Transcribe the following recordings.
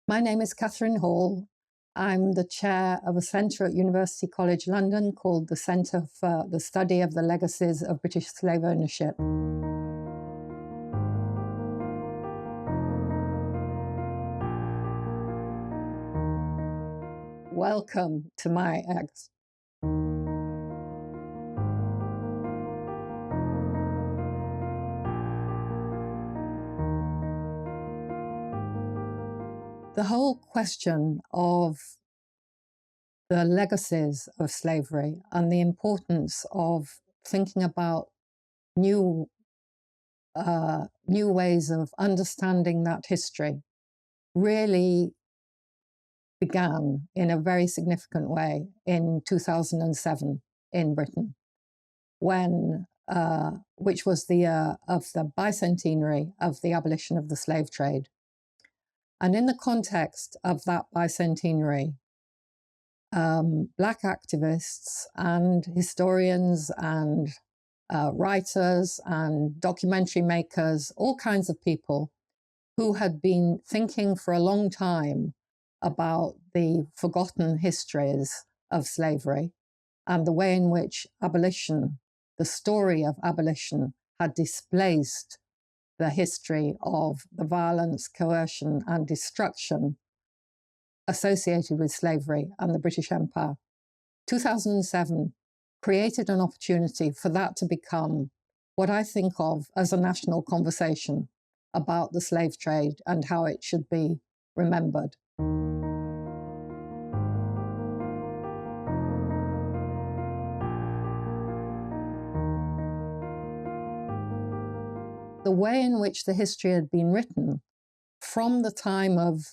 My name is Catherine Hall. I'm the chair of a centre at University College London called the Centre for the Study of the Legacies of British Slave Ownership. Welcome to my ex. The whole question of the legacies of slavery and the importance of thinking about new ways of understanding that history really began in a very significant way in 2007 in Britain, which was the year of the bicentenary of the abolition of the slave trade. And in the context of that bicentenary, Black activists and historians and writers and documentary makers, all kinds of people who had been thinking for a long time about the forgotten histories of slavery and the way in which abolition, the story of abolition, had displaced the history of the violence, coercion, and destruction associated with slavery and the British Empire. 2007 created an opportunity for that to become what I think of as a national conversation about the slave trade and how it should be remembered. The way in which the history had been written from the time of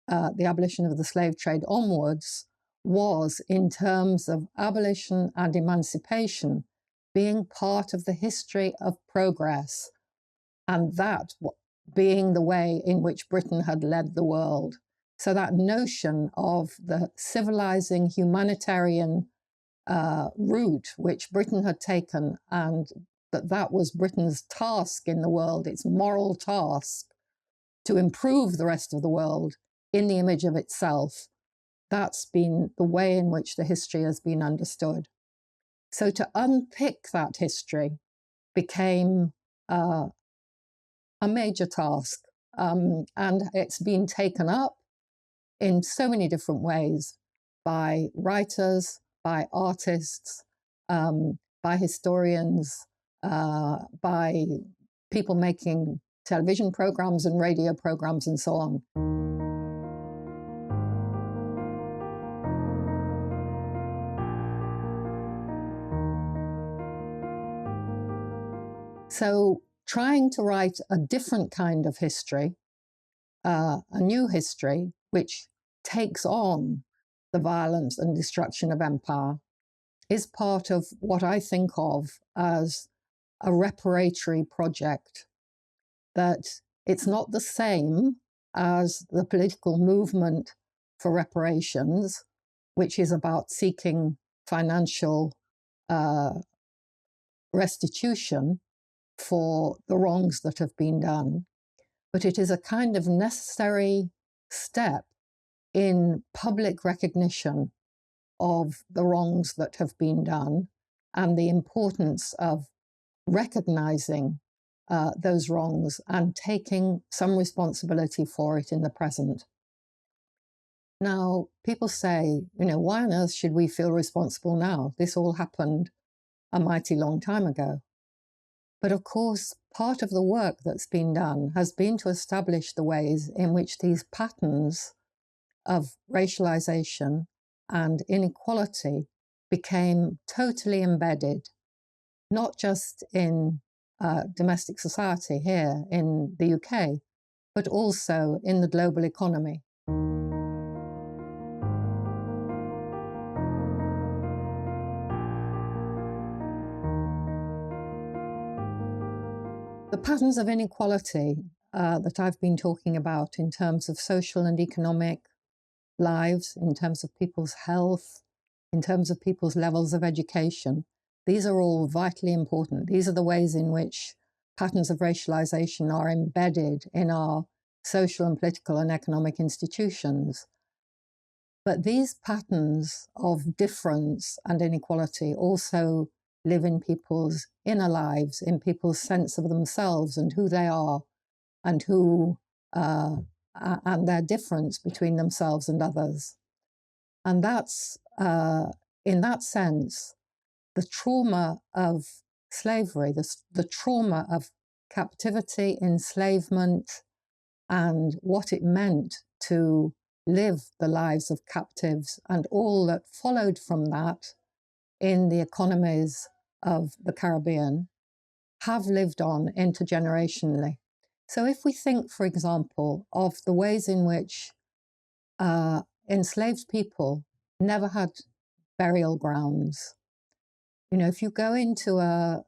the abolition of the slave trade onwards was in terms of abolition and emancipation being part of the history of progress, and that being the way in which Britain had led the world. So that notion of the civilizing humanitarian route which Britain had taken, and that was Britain's task in the world, its moral task, to improve the rest of the world in the image of itself. That's been the way in which the history has been understood. So to unpick that history became a major task. And it's been taken up in so many different ways by writers, by artists, by historians, by people making television programs and radio programs and so on. So trying to write a different kind of history, a new history, which takes on the violence and destruction of empire, is part of what I think of as a reparatory project. That it's not the same as the political movement for reparations, which is about seeking financial restitution for the wrongs that have been done, but it is a kind of necessary step in public recognition of the wrongs that have been done and the importance of recognizing those wrongs and taking some responsibility for it in the present. Now, people say, why on earth should we feel responsible now? This all happened a mighty long time ago. But of course, part of the work that's been done has been to establish the ways in which these patterns of racialization and inequality became totally embedded, not just in domestic society here in the UK, but also in the global economy. The patterns of inequality that I've been talking about in terms of social and economic lives, in terms of people's health, in terms of people's levels of education, these are all vitally important. These are the ways in which patterns of racialization are embedded in our social and political and economic institutions. But these patterns of difference and inequality also live in people's inner lives, in people's sense of themselves and who they are, and and their difference between themselves and others. And that's, in that sense, the trauma of slavery, the trauma of captivity, enslavement, and what it meant to live the lives of captives and all that followed from that in the economies of the Caribbean have lived on intergenerationally. So if we think, for example, of the ways in which enslaved people never had burial grounds. You know, if you go into a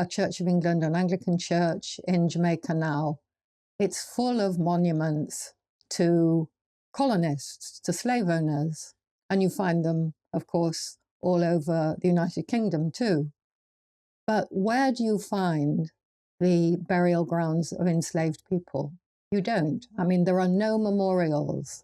Church of England, an Anglican church in Jamaica now, it's full of monuments to colonists, to slave owners. And you find them, of course, all over the United Kingdom too. But where do you find the burial grounds of enslaved people? You don't. I mean, there are no memorials